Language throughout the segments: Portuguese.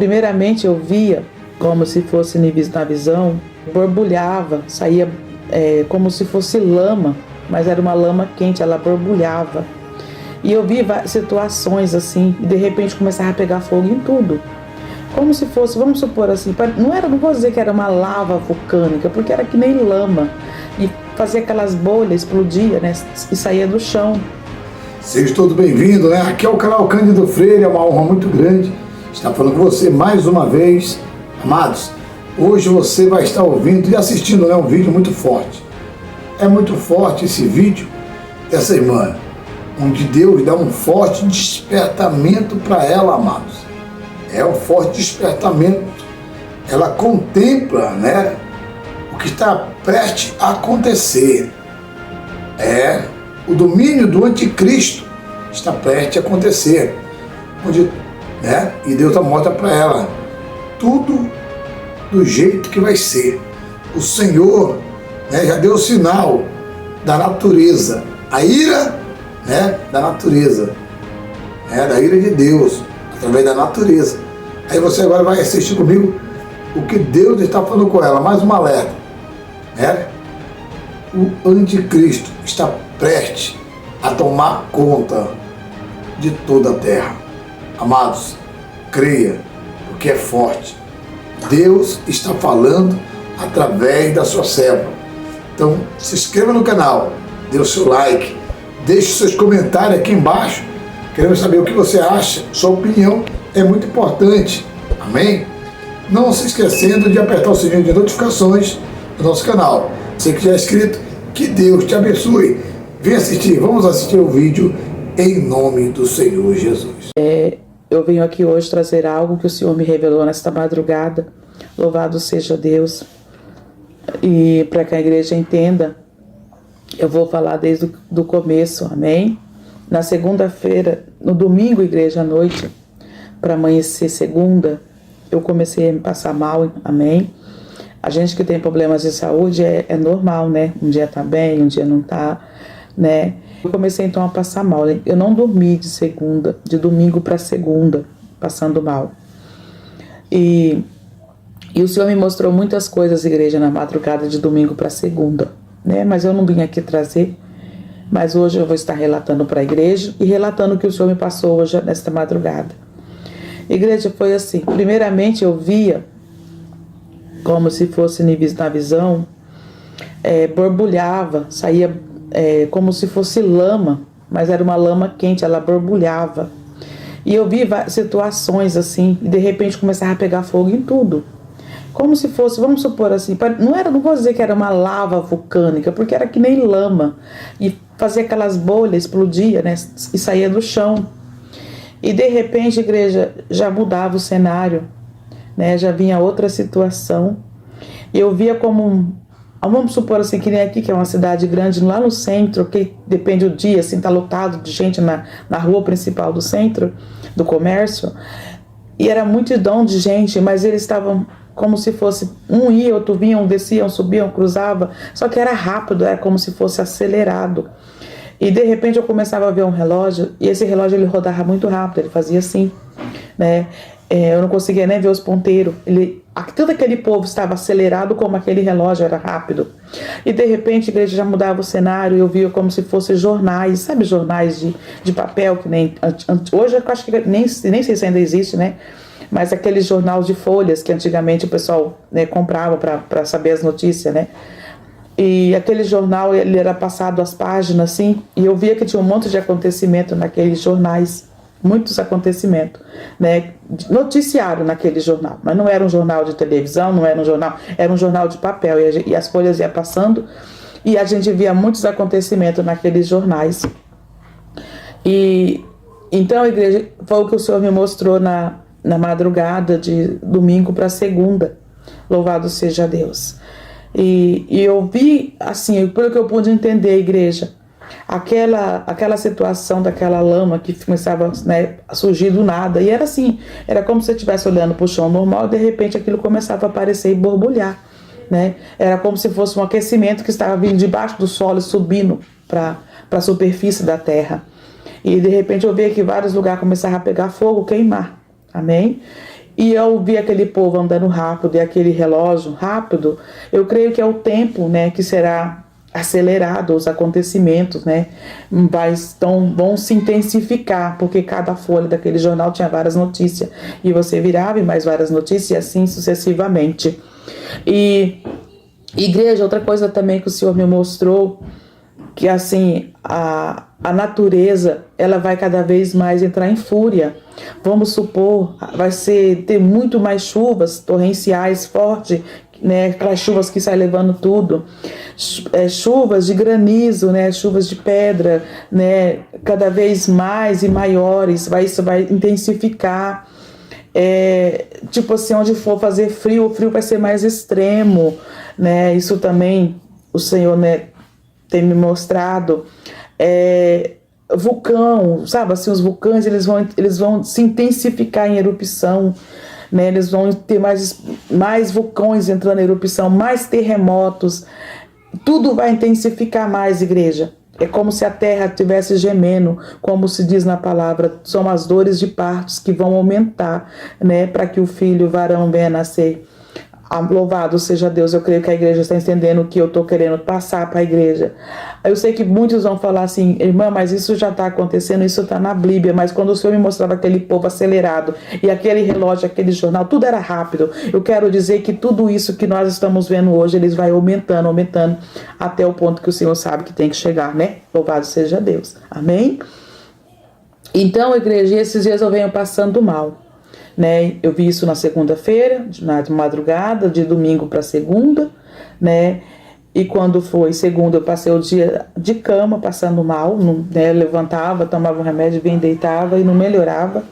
Primeiramente eu via como se fosse na visão, borbulhava, saía como se fosse lama, mas era uma lama quente, ela borbulhava. E eu vi situações assim, e de repente começava a pegar fogo em tudo. Como se fosse, vamos supor assim, não vou dizer que era uma lava vulcânica, porque era que nem lama. E fazia aquelas bolhas, explodia, né? E saía do chão. Seja todo bem-vindo, né? Aqui é o canal Cândido Freire, é uma honra muito grande estar falando com você mais uma vez. Amados, hoje você vai estar ouvindo e assistindo, né, um vídeo muito forte. É muito forte esse vídeo dessa irmã, onde Deus dá um forte despertamento para ela, amados. É um forte despertamento. Ela contempla, né, o que está prestes a acontecer. O domínio do anticristo está prestes a acontecer. E Deus mostra para ela tudo do jeito que vai ser. O Senhor, né, já deu o sinal da natureza, a ira, né, da natureza, da ira de Deus, através da natureza. Aí você agora vai assistir comigo o que Deus está falando com ela, mais um alerta. O anticristo está prestes a tomar conta de toda a terra. Amados, creia, porque é forte. Deus está falando através da sua serva. Então, se inscreva no canal, dê o seu like, deixe seus comentários aqui embaixo. Queremos saber o que você acha, sua opinião é muito importante. Amém? Não se esquecendo de apertar o sininho de notificações do nosso canal. Você que já é inscrito, que Deus te abençoe. Vem assistir, vamos assistir o vídeo em nome do Senhor Jesus. Eu venho aqui hoje trazer algo que o Senhor me revelou nesta madrugada. Louvado seja Deus. E para que a igreja entenda, eu vou falar desde o começo, amém? Na segunda-feira, no domingo, igreja, à noite, para amanhecer segunda, eu comecei a me passar mal, amém? A gente que tem problemas de saúde é normal, né? Um dia tá bem, um dia não tá, né? Eu comecei então a passar mal. Eu não dormi de domingo para segunda, passando mal. E o Senhor me mostrou muitas coisas, igreja, na madrugada de domingo para segunda, né? Mas eu não vim aqui trazer. Mas hoje eu vou estar relatando para a igreja e relatando o que o Senhor me passou hoje nesta madrugada. Igreja, foi assim. Primeiramente eu via como se fosse na visão, borbulhava, saía como se fosse lama, mas era uma lama quente, ela borbulhava. E eu vi situações assim, e de repente começava a pegar fogo em tudo. Como se fosse, vamos supor assim, não vou dizer que era uma lava vulcânica, porque era que nem lama. E fazia aquelas bolhas, explodia, né, e saía do chão. E de repente, igreja, já mudava o cenário, né, já vinha outra situação. E eu via como vamos supor assim, que nem aqui, que é uma cidade grande, lá no centro, que depende do dia, assim, tá lotado de gente na rua principal do centro, do comércio, e era multidão de gente, mas eles estavam como se fosse, um ia, outro vinha, desciam, subiam, cruzava, só que era rápido, era como se fosse acelerado. E de repente eu começava a ver um relógio, e esse relógio ele rodava muito rápido, ele fazia assim, né? Eu não conseguia nem ver os ponteiros. Todo aquele povo estava acelerado como aquele relógio era rápido. E de repente a igreja já mudava o cenário, eu via como se fossem jornais, sabe, jornais de papel, que nem hoje eu acho que nem sei se ainda existe, né? Mas aqueles jornais de folhas que antigamente o pessoal, né, comprava para saber as notícias, né? E aquele jornal, ele era passado as páginas assim, e eu via que tinha um monte de acontecimento naqueles jornais, muitos acontecimentos, né? Noticiário naquele jornal, mas não era um jornal de televisão, não era um jornal, era um jornal de papel, e as folhas iam passando, e a gente via muitos acontecimentos naqueles jornais. E então, a igreja, foi o que o Senhor me mostrou na madrugada de domingo para segunda. Louvado seja Deus. E eu vi, assim, pelo que eu pude entender, igreja, aquela situação daquela lama que começava, né, a surgir do nada. E era assim, era como se você estivesse olhando para o chão normal e de repente aquilo começava a aparecer e borbulhar, né? Era como se fosse um aquecimento que estava vindo debaixo do solo e subindo para a superfície da terra. E de repente eu via que vários lugares começavam a pegar fogo, queimar. Amém? e eu vi aquele povo andando rápido e aquele relógio rápido, eu creio que é o tempo, né, que será acelerado, os acontecimentos, né, vão se intensificar, porque cada folha daquele jornal tinha várias notícias, e você virava e mais várias notícias, e assim sucessivamente. E igreja, outra coisa também que o Senhor me mostrou, que assim, a natureza, ela vai cada vez mais entrar em fúria. Vamos supor, ter muito mais chuvas torrenciais fortes, né, aquelas chuvas que saem levando tudo, chuvas de granizo, né, chuvas de pedra, né, cada vez mais e maiores, isso vai intensificar. Tipo assim, onde for fazer frio, o frio vai ser mais extremo, né? Isso também o Senhor, né, tem me mostrado. Vulcão, sabe assim, os vulcões eles vão se intensificar em erupção, né? Eles vão ter mais vulcões entrando em erupção, mais terremotos, tudo vai intensificar mais, igreja. É como se a terra estivesse gemendo, como se diz na palavra, são as dores de partos que vão aumentar, né, para que o filho varão venha nascer. Louvado seja Deus, eu creio que a igreja está entendendo o que eu estou querendo passar para a igreja. Eu sei que muitos vão falar assim, irmã, mas isso já está acontecendo, isso está na Bíblia, mas quando o Senhor me mostrava aquele povo acelerado, e aquele relógio, aquele jornal, tudo era rápido. Eu quero dizer que tudo isso que nós estamos vendo hoje, eles vai aumentando, até o ponto que o Senhor sabe que tem que chegar, né? Louvado seja Deus. Amém? Então, igreja, esses dias eu venho passando mal, né? Eu vi isso na segunda-feira, na madrugada, de domingo para segunda, né? E quando foi segunda, eu passei o dia de cama, passando mal, né? Levantava, tomava um remédio, vinha, deitava e não melhorava,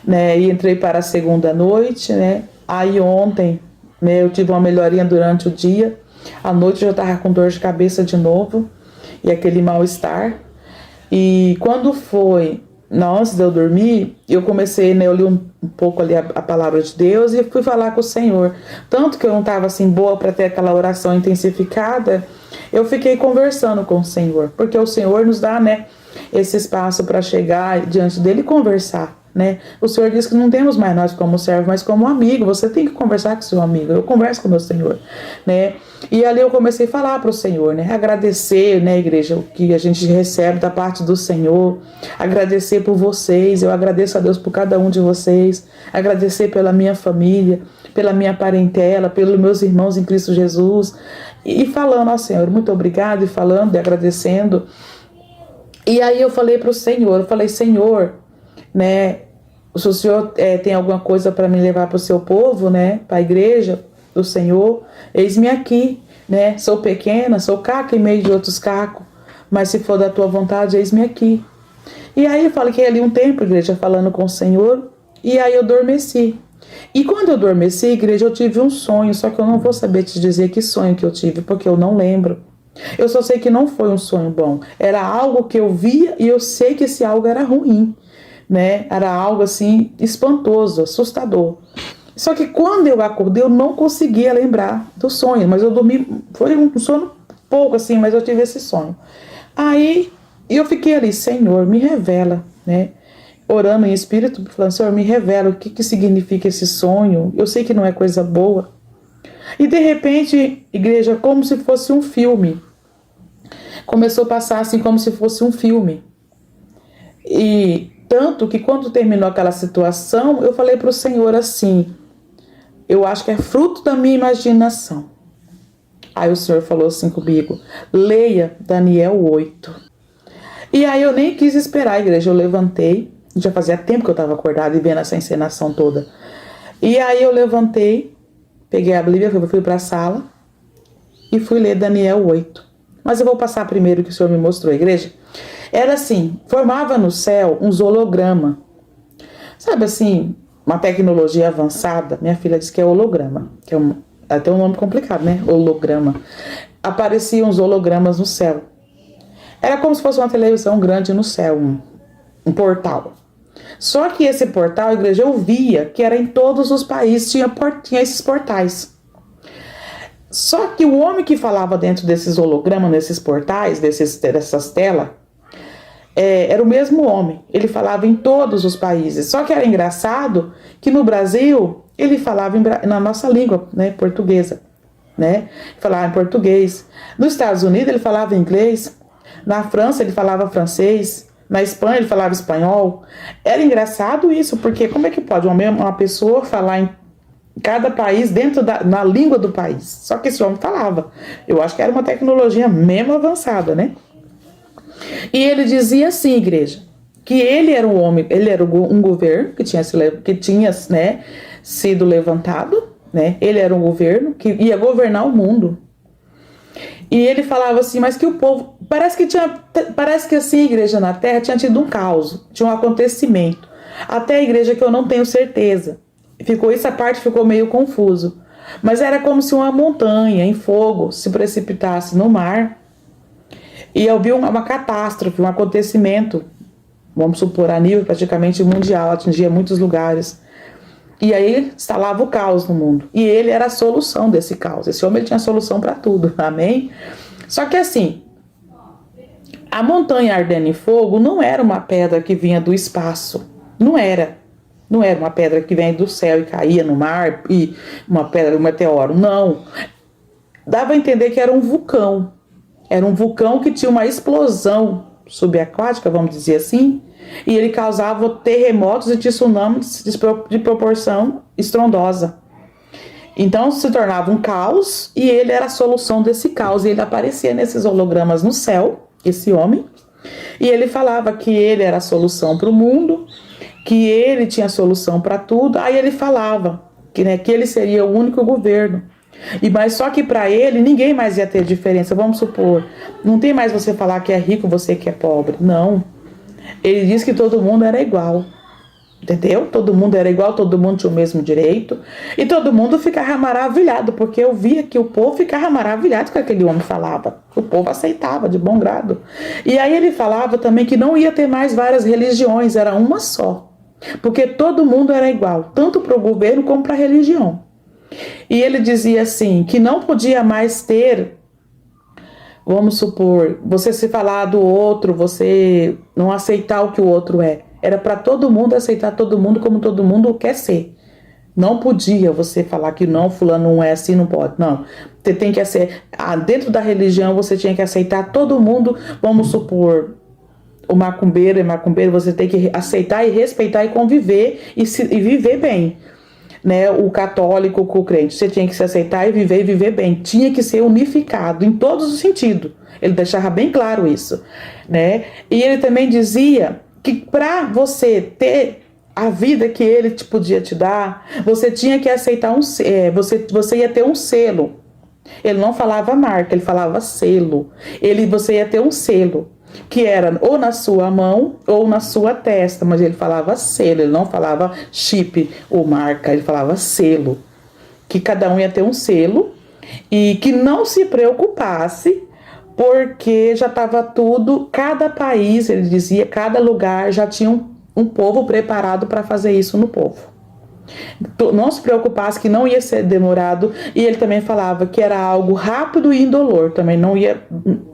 né? E entrei para a segunda noite, né? Aí ontem, né, eu tive uma melhorinha durante o dia, à noite eu já estava com dor de cabeça de novo, e aquele mal-estar. E quando foi antes de eu dormir, eu comecei, né, eu li um pouco ali a palavra de Deus e fui falar com o Senhor. Tanto que eu não estava assim boa para ter aquela oração intensificada, eu fiquei conversando com o Senhor, porque o Senhor nos dá, né, esse espaço para chegar diante dele e conversar, né? O Senhor diz que não temos mais nós como servo, mas como amigo. Você tem que conversar com seu amigo. Eu converso com o meu Senhor, né? E ali eu comecei a falar para o Senhor, né? Agradecer, né, igreja, o que a gente recebe da parte do Senhor. Agradecer por vocês. Eu agradeço a Deus por cada um de vocês. Agradecer pela minha família, pela minha parentela, pelos meus irmãos em Cristo Jesus. E falando, ó Senhor, muito obrigado, e falando e agradecendo. E aí eu falei para o Senhor, Senhor, né, se o Senhor tem alguma coisa para me levar para o seu povo, né, para a igreja do Senhor, eis-me aqui, né, sou pequena, sou caco em meio de outros cacos, mas se for da tua vontade, eis-me aqui. E aí eu fiquei ali um tempo, igreja, falando com o Senhor, e aí eu adormeci. E quando eu adormeci, igreja, eu tive um sonho, só que eu não vou saber te dizer que sonho que eu tive, porque eu não lembro. Eu só sei que não foi um sonho bom, era algo que eu via e eu sei que esse algo era ruim, né? Era algo assim espantoso, assustador. Só que quando eu acordei, eu não conseguia lembrar do sonho, mas eu dormi, foi um sono pouco assim, mas eu tive esse sonho. Aí eu fiquei ali, Senhor, me revela, né? Orando em espírito, falando, Senhor, me revela o que significa esse sonho. Eu sei que não é coisa boa. E de repente, igreja, como se fosse um filme. Começou a passar assim como se fosse um filme. E tanto que quando terminou aquela situação, eu falei para o Senhor assim, eu acho que é fruto da minha imaginação. Aí o Senhor falou assim comigo, leia Daniel 8. E aí eu nem quis esperar, igreja, eu levantei, já fazia tempo que eu estava acordada e vendo essa encenação toda. E aí eu levantei, peguei a Bíblia, fui para a sala e fui ler Daniel 8. Mas eu vou passar primeiro o que o Senhor me mostrou, igreja. Era assim, formava no céu uns holograma. Sabe assim, uma tecnologia avançada. Minha filha disse que é holograma, que é até um nome complicado, né? Holograma. Apareciam uns hologramas no céu. Era como se fosse uma televisão grande no céu, um portal. Só que esse portal, a igreja, eu via que era em todos os países, tinha esses portais. Só que o homem que falava dentro desses hologramas, nesses portais, dessas telas, era o mesmo homem. Ele falava em todos os países. Só que era engraçado que no Brasil ele falava na nossa língua, né, portuguesa, né? Falava em português. Nos Estados Unidos ele falava inglês. Na França ele falava francês. Na Espanha ele falava espanhol. Era engraçado isso, porque como é que pode uma pessoa falar em cada país na língua do país? Só que esse homem falava. Eu acho que era uma tecnologia mesmo avançada, né? E ele dizia assim, igreja, que ele era um homem, ele era um governo que tinha, né, sido levantado, né? Ele era um governo que ia governar o mundo. E ele falava assim, mas que o povo, parece que assim, a igreja na terra tinha tido um caos, tinha um acontecimento. Até a igreja que eu não tenho certeza. Essa parte ficou meio confuso. Mas era como se uma montanha em fogo se precipitasse no mar. E eu vi uma catástrofe, um acontecimento, vamos supor, a nível praticamente mundial, atingia muitos lugares. E aí instalava o caos no mundo. E ele era a solução desse caos. Esse homem tinha solução para tudo, amém? Só que assim, a montanha ardendo em fogo não era uma pedra que vinha do espaço. Não era uma pedra que vem do céu e caía no mar, e uma pedra, um meteoro. Não. Dava a entender que era um vulcão. Era um vulcão que tinha uma explosão subaquática, vamos dizer assim, e ele causava terremotos e tsunamis de proporção estrondosa. Então se tornava um caos e ele era a solução desse caos. E ele aparecia nesses hologramas no céu, esse homem, e ele falava que ele era a solução para o mundo, que ele tinha solução para tudo. Aí ele falava que ele seria o único governo. Mas só que para ele ninguém mais ia ter diferença. Vamos supor, não tem mais você falar que é rico, você que é pobre. Não. Ele disse que todo mundo era igual. Entendeu? Todo mundo era igual, todo mundo tinha o mesmo direito. E todo mundo ficava maravilhado, porque eu via que o povo ficava maravilhado com o que aquele homem falava. O povo aceitava de bom grado. E aí ele falava também que não ia ter mais várias religiões, era uma só. Porque todo mundo era igual, tanto para o governo como para a religião. E ele dizia assim, que não podia mais ter, vamos supor, você se falar do outro, você não aceitar o que o outro é. Era para todo mundo aceitar todo mundo como todo mundo quer ser. Não podia você falar que não, fulano não é assim, não pode. Não, você tem que ser, dentro da religião você tinha que aceitar todo mundo, vamos supor, o macumbeiro é macumbeiro, você tem que aceitar e respeitar e conviver e viver bem. Né, o católico com o crente, você tinha que se aceitar e viver bem, tinha que ser unificado em todos os sentidos. Ele deixava bem claro isso, né? E ele também dizia que para você ter a vida que ele podia te dar, você tinha que aceitar você ia ter um selo. Ele não falava marca, ele falava selo. Você ia ter um selo, que era ou na sua mão ou na sua testa, mas ele falava selo, ele não falava chip ou marca, ele falava selo, que cada um ia ter um selo e que não se preocupasse, porque já estava tudo, cada país, ele dizia, cada lugar já tinha um povo preparado para fazer isso no povo. Não se preocupasse que não ia ser demorado. E ele também falava que era algo rápido e indolor. Também não ia,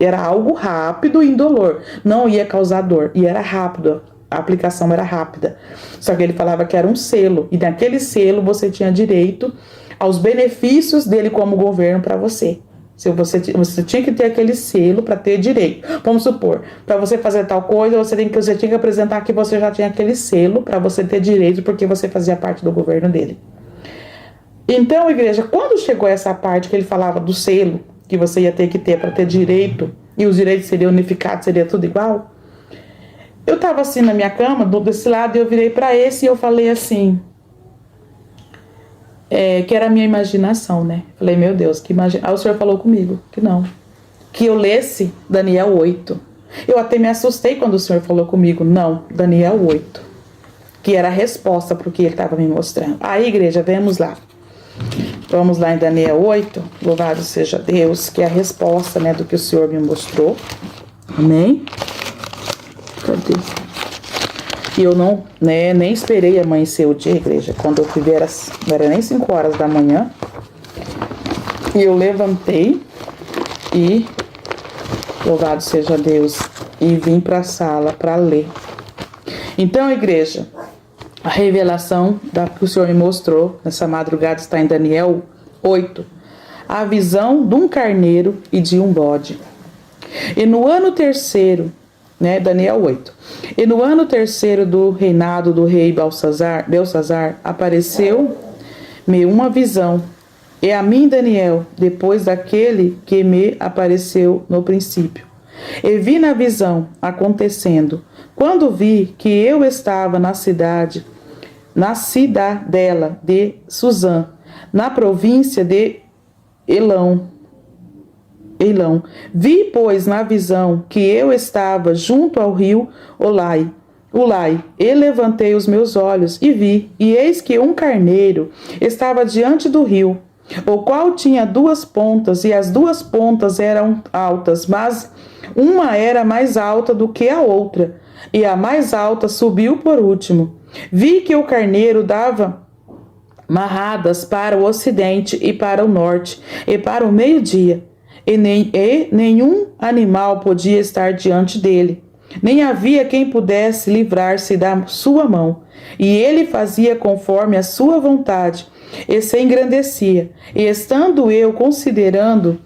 era algo rápido e indolor, não ia causar dor, e era rápido, a aplicação era rápida. Só que ele falava que era um selo, e naquele selo você tinha direito aos benefícios dele como governo para você. Se você tinha que ter aquele selo para ter direito. Vamos supor, para você fazer tal coisa, você tinha que apresentar que você já tinha aquele selo para você ter direito, porque você fazia parte do governo dele. Então, igreja, quando chegou essa parte que ele falava do selo, que você ia ter que ter para ter direito, e os direitos seriam unificados, seria tudo igual, eu estava assim na minha cama, desse lado, e eu virei para esse e eu falei assim... que era a minha imaginação, né? Falei, meu Deus, que imaginação. Aí o Senhor falou comigo que não, que eu lesse Daniel 8. Eu até me assustei quando o Senhor falou comigo, não, Daniel 8, que era a resposta para o que ele estava me mostrando. Aí, igreja, vamos lá em Daniel 8, louvado seja Deus, que é a resposta, né, do que o Senhor me mostrou. Amém? Cadê? E eu não, né, nem esperei amanhecer o dia, igreja. Quando eu fui ver, não era nem 5 horas da manhã. E eu levantei e, louvado seja Deus, e vim para a sala para ler. Então, igreja, a revelação que o Senhor me mostrou nessa madrugada está em Daniel 8. A visão de um carneiro e de um bode. E no ano terceiro, Daniel 8. E no ano terceiro do reinado do rei Belsazar, apareceu-me uma visão. E a mim, Daniel, depois daquele que me apareceu no princípio. E vi na visão acontecendo, quando vi que eu estava na cidadela de Suzã, na província de Elão. Vi, pois, na visão que eu estava junto ao rio Ulai, e levantei os meus olhos e vi, e eis que um carneiro estava diante do rio, o qual tinha 2 pontas, e as 2 pontas eram altas, mas uma era mais alta do que a outra, e a mais alta subiu por último. Vi que o carneiro dava marradas para o ocidente e para o norte, e para o meio-dia, e nenhum animal podia estar diante dele, nem havia quem pudesse livrar-se da sua mão, e ele fazia conforme a sua vontade, e se engrandecia. E estando eu considerando,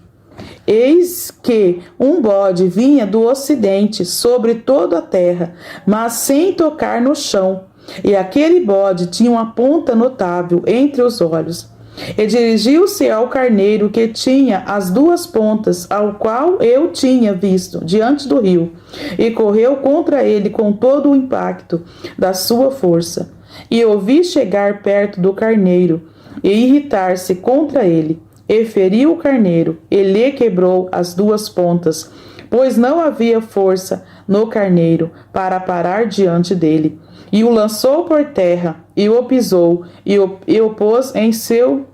eis que um bode vinha do ocidente sobre toda a terra, mas sem tocar no chão, e aquele bode tinha uma ponta notável entre os olhos. E dirigiu-se ao carneiro que tinha as 2 pontas, ao qual eu tinha visto diante do rio, e correu contra ele com todo o impacto da sua força. E ouvi chegar perto do carneiro e irritar-se contra ele, e feriu o carneiro, e lhe quebrou as 2 pontas, pois não havia força no carneiro para parar diante dele. E o lançou por terra, e o pisou, e o pôs em seu...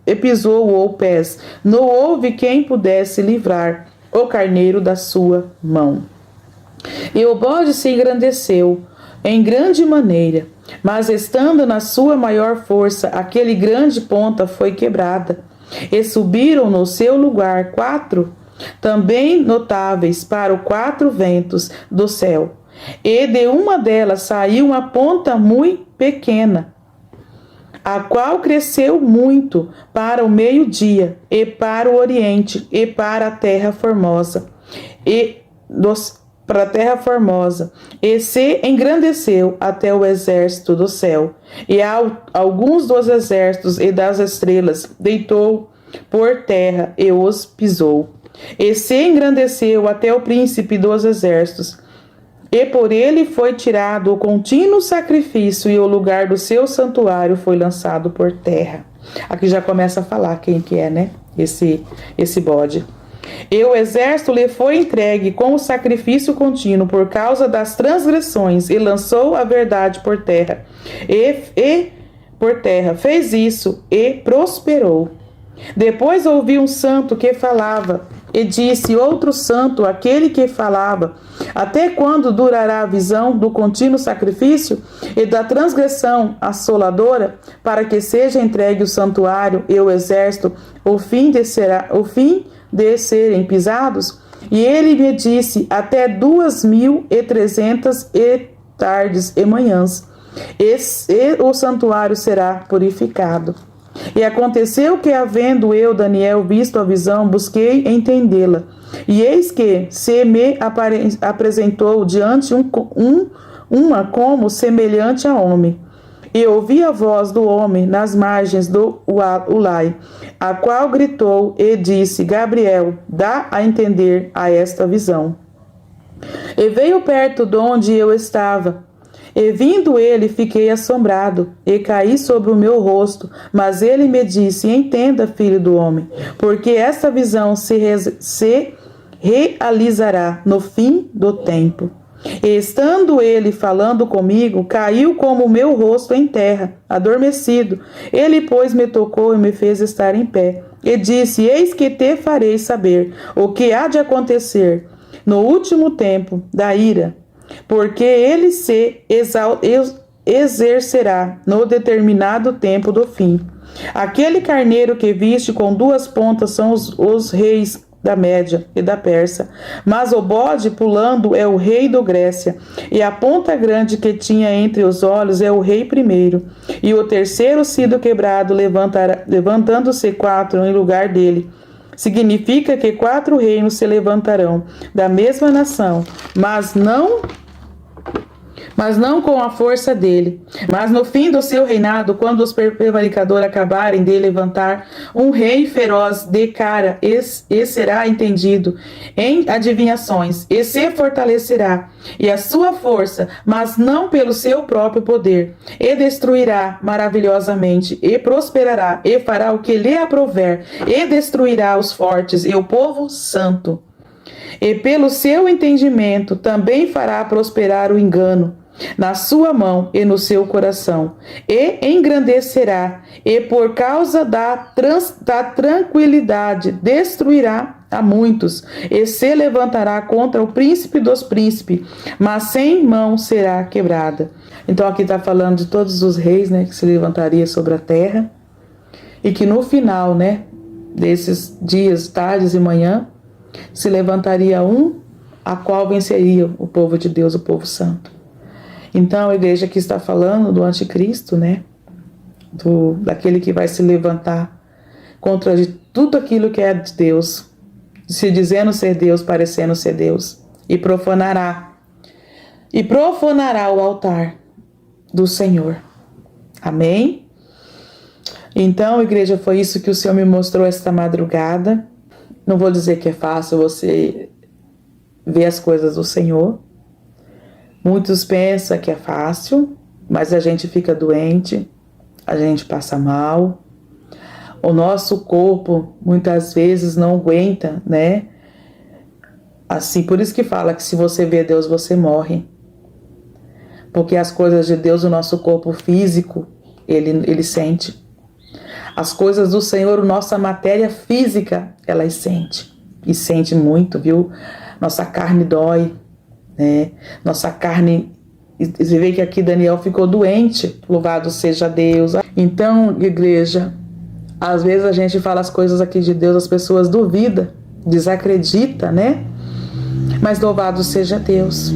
E pisou-o pés. Não houve quem pudesse livrar o carneiro da sua mão. E o bode se engrandeceu em grande maneira, mas estando na sua maior força, aquele grande ponta foi quebrada. E subiram no seu lugar 4, também notáveis para os 4 ventos do céu. E de uma delas saiu uma ponta muito pequena, a qual cresceu muito para o meio-dia, e para o oriente, e para a terra formosa, e se engrandeceu até o exército do céu, e alguns dos exércitos e das estrelas deitou por terra e os pisou, e se engrandeceu até o príncipe dos exércitos, e por ele foi tirado o contínuo sacrifício, e o lugar do seu santuário foi lançado por terra. Aqui já começa a falar quem que é, esse bode. E o exército lhe foi entregue com o sacrifício contínuo por causa das transgressões, e lançou a verdade por terra. E por terra fez isso, e prosperou. Depois ouvi um santo que falava, e disse outro santo, aquele que falava: até quando durará a visão do contínuo sacrifício e da transgressão assoladora, para que seja entregue o santuário e o exército, o fim de serem pisados? E ele me disse: até 2.300 tardes e manhãs, e o santuário será purificado. E aconteceu que, havendo eu, Daniel, visto a visão, busquei entendê-la. E eis que se me apresentou diante uma como semelhante a homem. E ouvi a voz do homem nas margens do Ulai, a qual gritou e disse: Gabriel, dá a entender a esta visão. E veio perto de onde eu estava. E vindo ele, fiquei assombrado, e caí sobre o meu rosto. Mas ele me disse: entenda, filho do homem, porque esta visão se realizará no fim do tempo. E estando ele falando comigo, caiu como o meu rosto em terra, adormecido. Ele, pois, me tocou e me fez estar em pé. E disse: eis que te farei saber o que há de acontecer no último tempo da ira, porque ele se exercerá no determinado tempo do fim. Aquele carneiro que viste com 2 pontas são os reis da Média e da Pérsia. Mas o bode pulando é o rei do Grécia, e a ponta grande que tinha entre os olhos é o rei primeiro. E o terceiro sido quebrado, levantando-se 4 em lugar dele. Significa que 4 reinos se levantarão da mesma nação, mas não com a força dele. Mas no fim do seu reinado, quando os prevaricadores acabarem de levantar um rei feroz de cara, e será entendido em adivinhações, e se fortalecerá, e a sua força, mas não pelo seu próprio poder, e destruirá maravilhosamente, e prosperará, e fará o que lhe aprouver, e destruirá os fortes, e o povo santo. E pelo seu entendimento também fará prosperar o engano na sua mão e no seu coração, e engrandecerá, e por causa da tranquilidade destruirá a muitos, e se levantará contra o príncipe dos príncipes, mas sem mão será quebrada. Então aqui está falando de todos os reis, né, que se levantaria sobre a terra, e que no final, né, desses dias, tardes e manhã, se levantaria um a qual venceria o povo de Deus, o povo santo. Então a igreja aqui está falando do anticristo, né? Daquele que vai se levantar contra de tudo aquilo que é de Deus, se dizendo ser Deus, parecendo ser Deus, e profanará o altar do Senhor. Amém? Então, igreja, foi isso que o Senhor me mostrou esta madrugada. Não vou dizer que é fácil você ver as coisas do Senhor. Muitos pensam que é fácil, mas a gente fica doente, a gente passa mal. O nosso corpo muitas vezes não aguenta, né? Assim, por isso que fala que se você vê Deus, você morre. Porque as coisas de Deus, o nosso corpo físico, ele sente. As coisas do Senhor, nossa matéria física, ela sente. E sente muito, viu? Nossa carne dói, né? Nossa carne... Você vê que aqui Daniel ficou doente. Louvado seja Deus. Então, igreja, às vezes a gente fala as coisas aqui de Deus, as pessoas duvidam, desacreditam, né? Mas louvado seja Deus.